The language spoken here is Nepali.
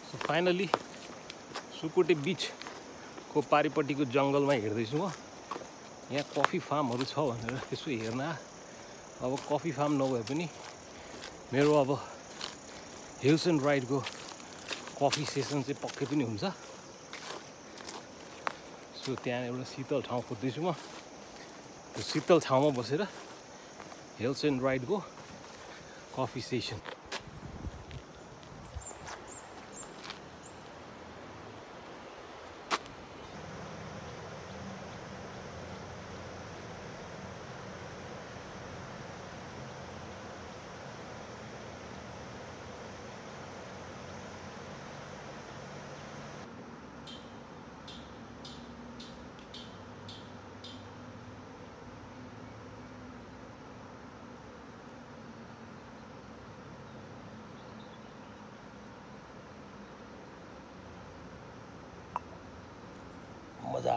सो फाइनली सुकुटे बीच को पारिपट्टिको जङ्गलमा हिँड्दैछु म। यहाँ कफी फार्महरू छ भनेर यसो हेर्न। अब कफी फार्म नभए पनि मेरो अब हिल्स एन्ड राइडको कफी सेसन चाहिँ पक्कै पनि हुन्छ। सो त्यहाँ एउटा शीतल ठाउँ खोज्दैछु म। त्यो शीतल ठाउँमा बसेर हिल्स एन्ड राइडको कफी सेसन। मजा